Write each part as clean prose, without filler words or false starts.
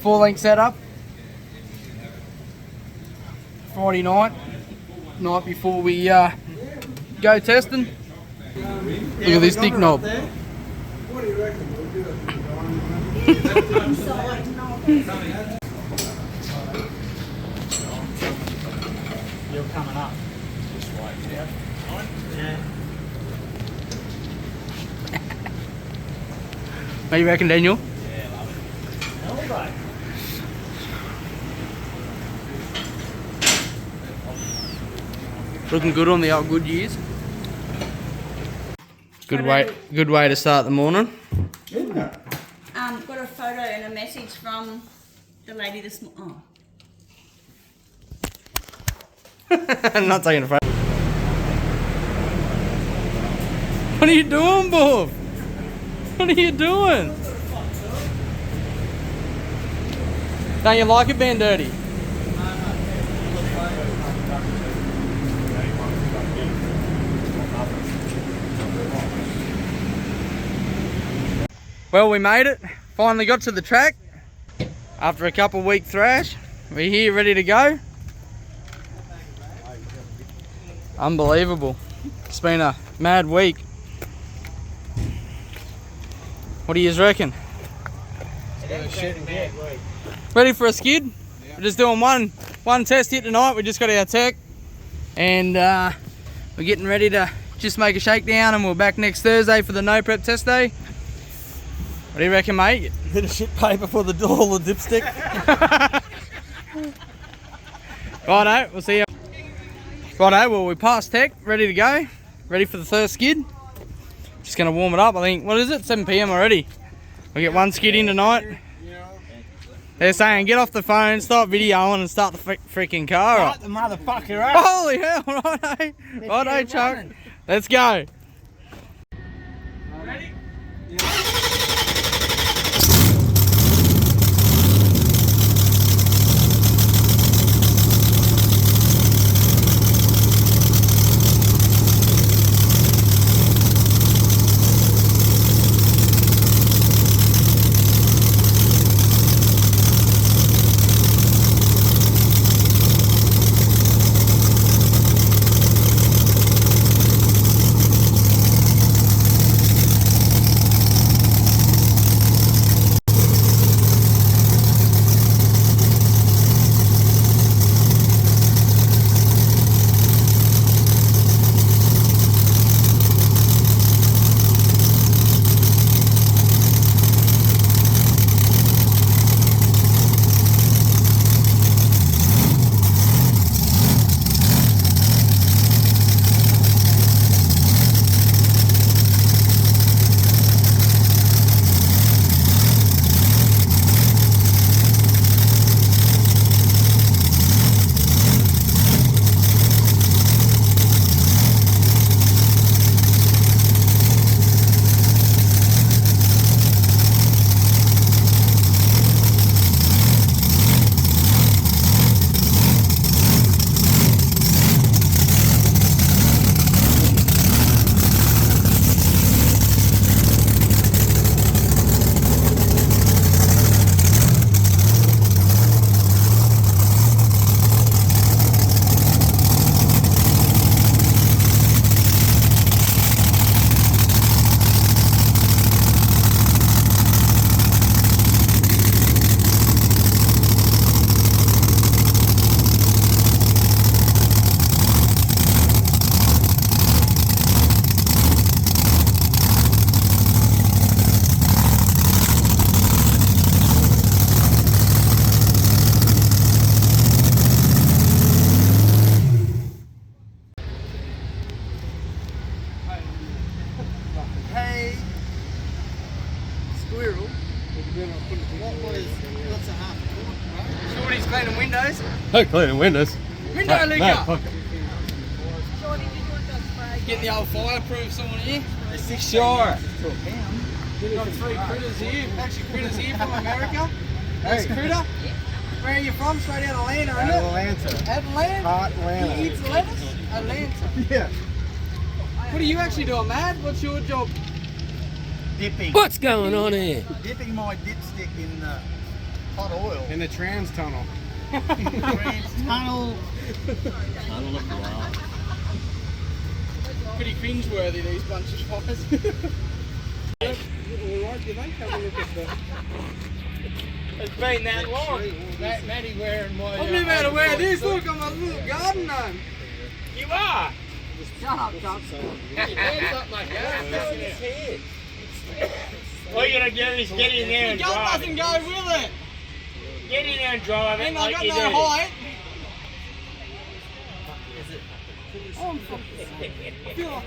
Four-link setup. Friday night before we go testing. Look at this dick knob. What do you reckon? We'll do it. You're coming up. Just wait. Yeah. What do you reckon, Daniel? Yeah, love it. All right. Looking good on the old good years. Good way to start the morning. Got a photo and a message from the lady this morning. Oh. I'm not taking a photo. What are you doing, Bob? What are you doing? Don't you like it being dirty? Well, we made it. Finally got to the track. After a couple week thrash, we're here ready to go. Unbelievable. It's been a mad week. What do you reckon? Ready for a skid? Yeah. We're just doing one test hit tonight. We just got our tech and we're getting ready to just make a shakedown, and we're back next Thursday for the No Prep test day. What do you reckon, mate? Bit of shit paper for all the dipstick. Righto, we'll see you. Righto, well, we passed tech, ready to go, ready for the first skid. Just going to warm it up. I think, what is it, 7 PM already? We'll get one skid in tonight. They're saying get off the phone, start videoing and start the freaking car up. Start the motherfucker up. Holy hell, righto Chuck. Let's go. Ready? Yeah. Shorty's cleaning windows. No cleaning windows. Window liquor. No, fuck it. Get the old fireproofs on here. Sure. Got 3 critters here. Actually, critters here from America. This critter. Where are you from? Straight out of Atlanta, isn't it? Atlanta. Atlanta? Atlanta. He eats lettuce? Atlanta. Yeah. What are you actually doing, Matt? What's your job? dipping. What's going on here? Dipping my dipstick in hot oil. In the trans tunnel. Tunnel. Pretty cringeworthy, these bunch of guys. Alright, do they have a look at the... It's been that long. Matty wearing my... I've never had to wear this. Look, I'm a little garden gnome. You are. Shut up, Chuck. All you gotta do is get in there and Gun drive doesn't it. go with it. Get in there and drive it And I like got you no do. height. Oh, I'm fucking I feel like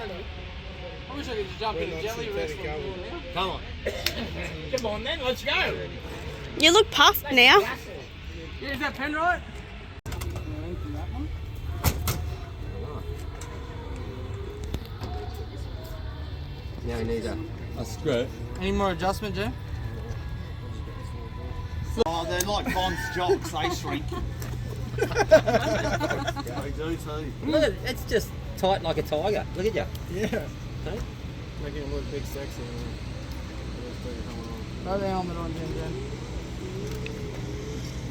I wish I could just jump in a jelly wrestling pool now. Come on. Come on then, let's go. You look puffed now. Yeah, is that pen right? Now we need a screw. Any more adjustment, Jim? Oh, they're like Bond's jocks, they shrink. They do too. Look, it's just tight like a tiger. Look at you. Yeah. Hey? Making him look big sexy. Throw the helmet on, Jim.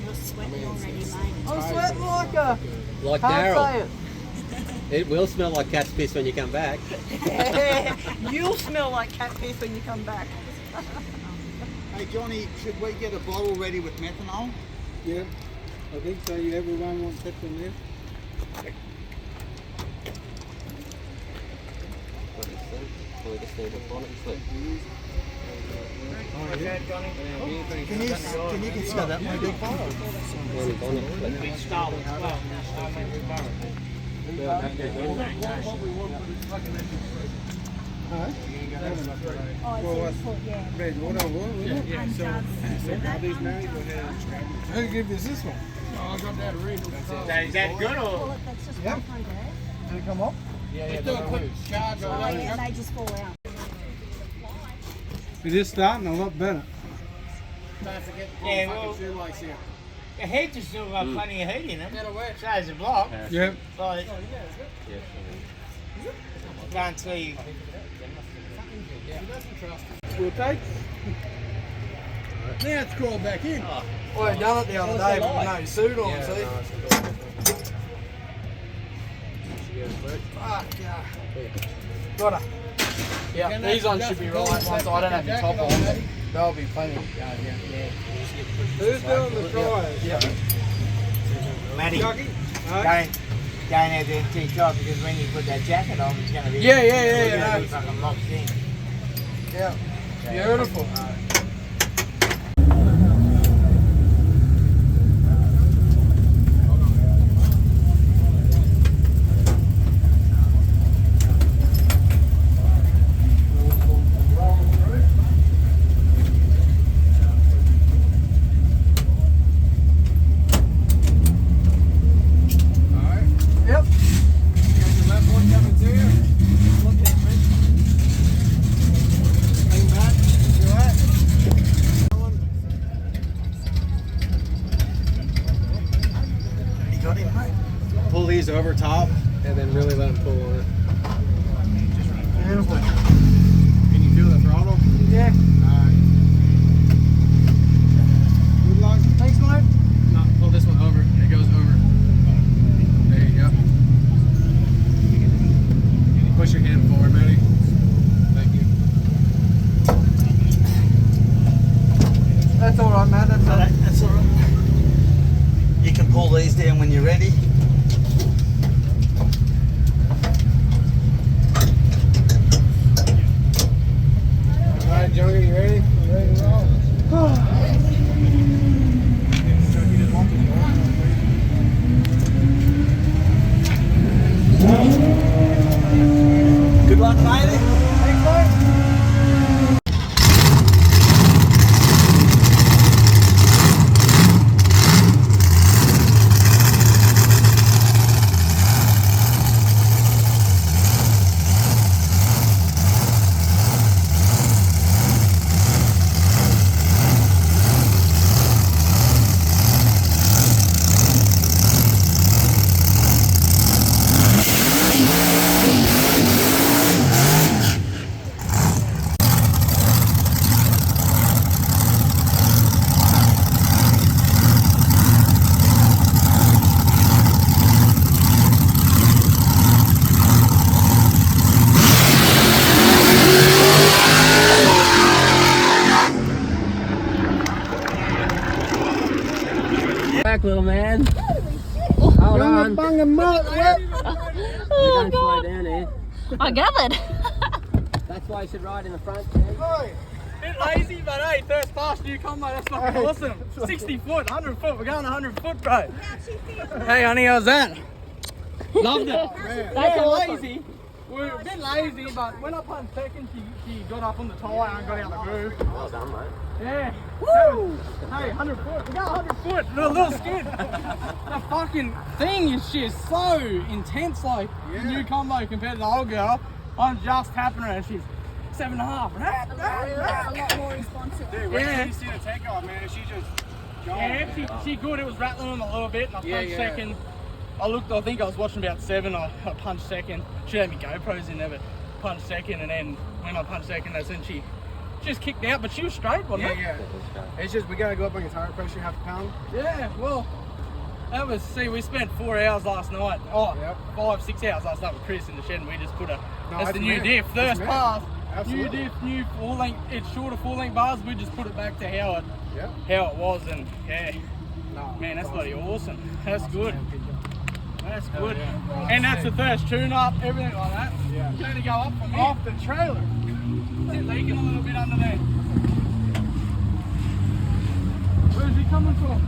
You're sweating already, mate. I'm sweating like a... Like Can't say Daryl. it. It will smell like cat's piss when you come back. You'll smell like cat piss when you come back. Hey Johnny, should we get a bottle ready with methanol? Yeah. I think so. Everyone wants petrol there. We just need a bonnet slip. Can you consider that my big bottle? One bonnet slip. We stole it as well. I mean, we borrowed it. Red, what these names who gave us this one? Oh, I got that red. Is that good or? Yep. Did it come off? Let's do a quick charge on that. They just fall out. It is starting a lot better. Yeah, well, the heads have still got plenty of heat in them. So as a block. Yep. Like, can't see. We'll take. Now it's crawled back in. Well, I done it the other day, but with no suit on, see? Fuck, yeah. Got her. Yeah, these ones should be right once I don't have the top on. There'll be plenty. Who's doing the fries? Yeah. Matty, Chucky? don't have the empty top because when you put that jacket on, it's going to be. Yeah. It's going to be fucking locked in. Yeah. Beautiful. Yep. Pull these over top and then really let them pull on it. Beautiful. Can you feel the throttle? Yeah. Alright. Good luck. Thanks, mate. No, pull this one over. It goes over. There you go. Push your hand forward, Matty. Thank you. That's all right, man. That's all right. That's alright. You can pull these down when you're ready. Alright, Junga, you ready? You ready to roll? Good luck, matey. Thanks, mate. little man. Hold on. Junga Bunga Mullet Express. We don't slow down here. I gathered. That's why you should ride in the front, Sam. Bit lazy, but hey, first pass new combo, that's fucking awesome. 60 foot, 100 foot, we're going 100 foot, bro. Hey, honey, how's that? Loved it. That's yeah, awesome. lazy. We're a bit lazy, but when I punched second, she got up on the tyre and got out the groove. Well done, mate. Yeah. Woo! Hey, 100 foot. We got 100 foot. A little skid. The fucking thing is just so intense, like the new combo compared to the old girl. I'm just tapping her and she's 7.5. A lot more responsive. Dude, wait till you see the takeoff, man. She just Yeah, she good. It was rattling them a little bit and I punched second. I think I was watching about 7. I punched second. She had me GoPros in there, but punched second, and then when I punched second, that's when she just kicked out, but she was straight, wasn't it? Yeah. It's just we gotta go up on your tire pressure, half a pound. Yeah, well, that was, we spent 4 hours last night. Oh, Yep. 5, 6 hours last night with Chris in the shed, and we just put No, that's the new man. diff. That's First man. pass, Absolutely. new diff, new full length, it's shorter full length bars, we just put it back to how it was, and yeah. No, Man, that's awesome. bloody awesome. That's good. Man, good job. That's good. yeah. And that's the first tune up, everything like that. Yeah. Going to go up from off the trailer. Is it leaking a little bit under there? Where's he coming from?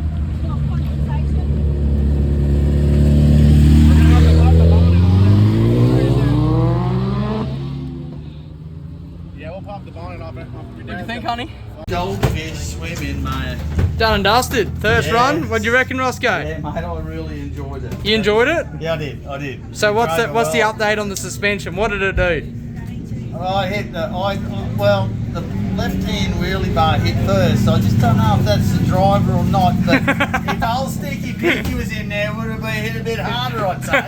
Yeah, we'll pop the bonnet off it. What do you think, honey? Goldfish swimming, mate. Done and dusted. First Yes. run. What do you reckon, Roscoe? Yeah, mate, I really enjoyed it. You enjoyed it? Yeah, I did. So what's Drove the it what's the well. update on the suspension? What did it do? I hit the left-hand wheelie bar hit first. I just don't know if that's the driver or not. But if old Stinky Pinky was in there, would have been hit a bit harder, I'd say.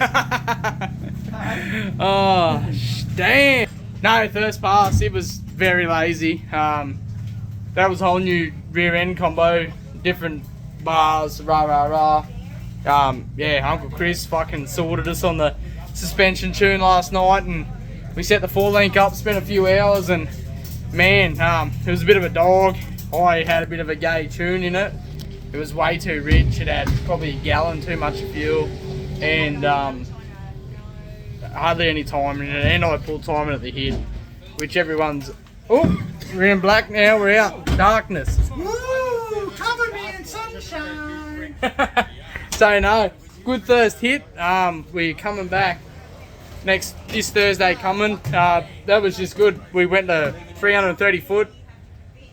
Oh, damn. No, first pass, it was very lazy. That was a whole new rear end combo, different bars, rah. Yeah, Uncle Chris fucking sorted us on the suspension tune last night, and we set the 4-link up, spent a few hours, and man, it was a bit of a dog. I had a bit of a gay tune in it. It was way too rich. It had probably a gallon too much fuel, and hardly any time in it, and I pulled timing at the head, which everyone's. Oh, we're in black now. We're out darkness. Woo! Cover me in sunshine. So no, good first hit. We're coming back this Thursday coming. That was just good. We went to 330 foot.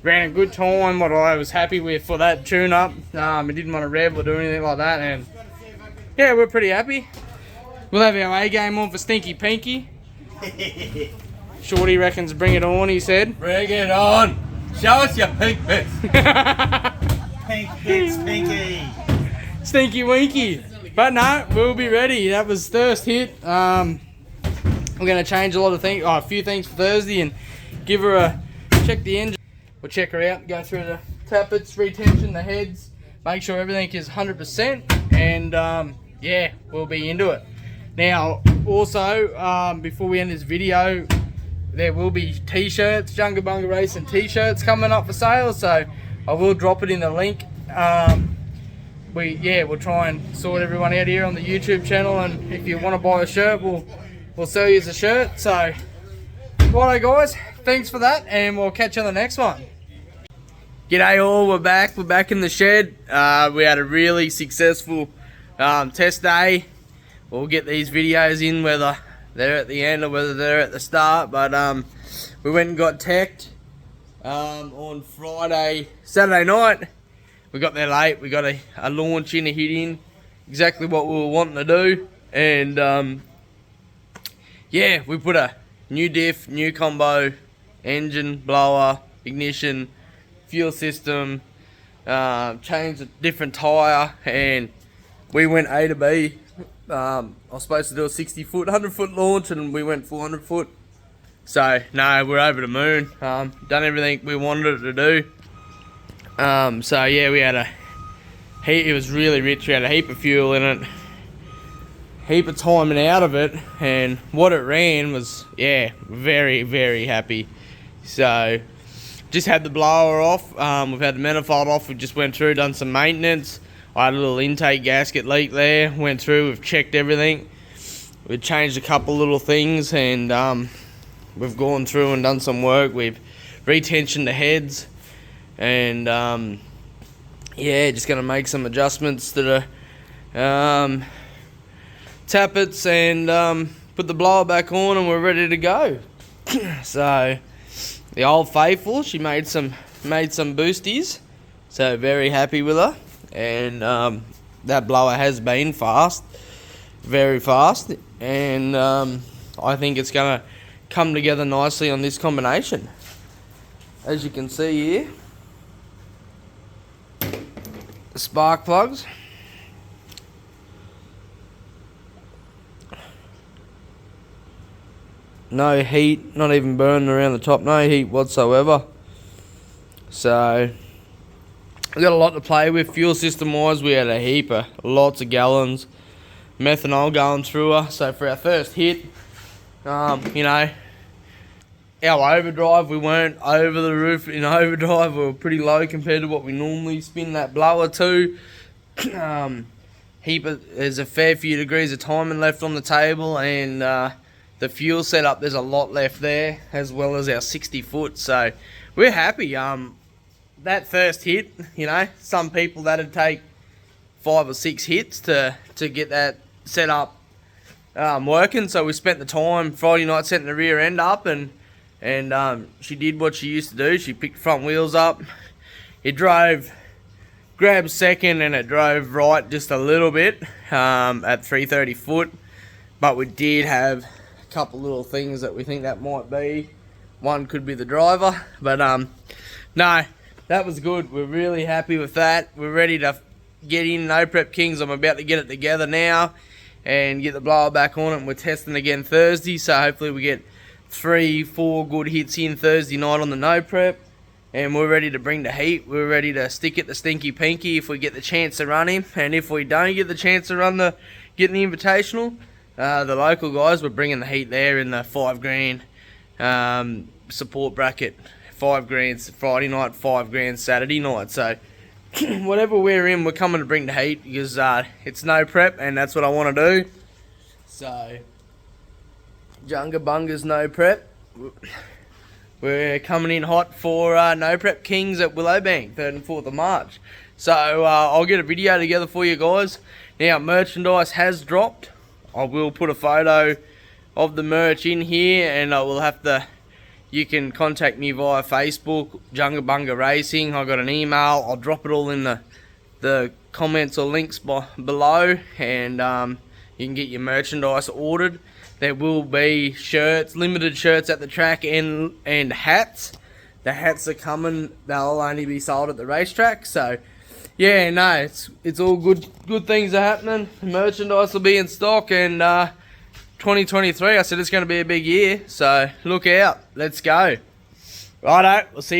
Ran a good time. What I was happy with for that tune up. I didn't want to rev or do anything like that, and yeah, we're pretty happy. We'll have our A game on for Stinky Pinky. Shorty reckons bring it on, he said. Bring it on. Show us your pink bits. Pink bits, Pinky. Stinky Winky. But no, we'll be ready. That was first hit. We're going to change a few things for Thursday and give her check the engine. We'll check her out, go through the tappets, retention, the heads, make sure everything is 100%, and yeah, we'll be into it. Now, also, before we end this video, there will be t-shirts, Junga Bunga Racing t-shirts coming up for sale, so I will drop it in the link. We'll try and sort everyone out here on the YouTube channel, and if you want to buy a shirt, we'll sell you a shirt. So, righto guys, thanks for that, and we'll catch you on the next one. G'day all, we're back in the shed. We had a really successful test day. We'll get these videos in whether they're at the end or whether they're at the start, but we went and got teched on Saturday night. We got there late, we got a launch in, a hit in, exactly what we were wanting to do, and yeah, we put a new diff, new combo, engine, blower, ignition, fuel system, changed a different tyre, and we went A to B. I was supposed to do a 60 foot, 100 foot launch, and we went 400 foot. So, no, we're over the moon. Done everything we wanted it to do. So, yeah, we had it was really rich. We had a heap of fuel in it, heap of timing out of it, and what it ran was, yeah, very, very happy. So, just had the blower off. We've had the manifold off. We just went through, done some maintenance. I had a little intake gasket leak there. Went through, we've checked everything. We've changed a couple little things, and we've gone through and done some work. We've retensioned the heads, and yeah, just gonna make some adjustments to the tappets and put the blower back on, and we're ready to go. So the old faithful, she made some boosties, so very happy with her. And that blower has been fast, very fast, and I think it's gonna come together nicely on this combination. As you can see here, the spark plugs, no heat, not even burning around the top, no heat whatsoever. So we got a lot to play with. Fuel system wise, we had a heap of lots of gallons methanol going through her. So for our first hit, you know, our overdrive, we weren't over the roof in overdrive. We were pretty low compared to what we normally spin that blower to. There's a fair few degrees of timing left on the table, and the fuel setup, there's a lot left there, as well as our 60 foot. So we're happy. That first hit, you know, some people that'd take 5 or 6 hits to get that set up working. So we spent the time Friday night setting the rear end up, and she did what she used to do. She picked the front wheels up. It grabbed second, and it drove right just a little bit at 330 foot. But we did have a couple little things that we think that might be. One could be the driver, but no. That was good. We're really happy with that. We're ready to get in No Prep Kings. I'm about to get it together now and get the blower back on it. And we're testing again Thursday, so hopefully we get 3-4 good hits in Thursday night on the No Prep. And we're ready to bring the heat. We're ready to stick it to Stinky Pinky if we get the chance to run him. And if we don't get the chance to get the Invitational, the local guys, we're bringing the heat there in the $5,000 support bracket. $5,000 Friday night, $5,000 Saturday night. So whatever we're in, we're coming to bring the heat, because it's No Prep, and that's what I want to do. So Junga Bunga's No Prep. We're coming in hot for No Prep Kings at Willowbank, 3rd and 4th of March. So I'll get a video together for you guys. Now, merchandise has dropped. I will put a photo of the merch in here, and I will have to... You can contact me via Facebook, Junga Bunga Racing. I got an email. I'll drop it all in the comments or links below, and you can get your merchandise ordered. There will be shirts, limited shirts at the track, and hats. The hats are coming. They'll only be sold at the racetrack. So yeah, no, it's all good. Good things are happening. The merchandise will be in stock, and 2023, I said it's going to be a big year, so look out. Let's go. Righto, we'll see you.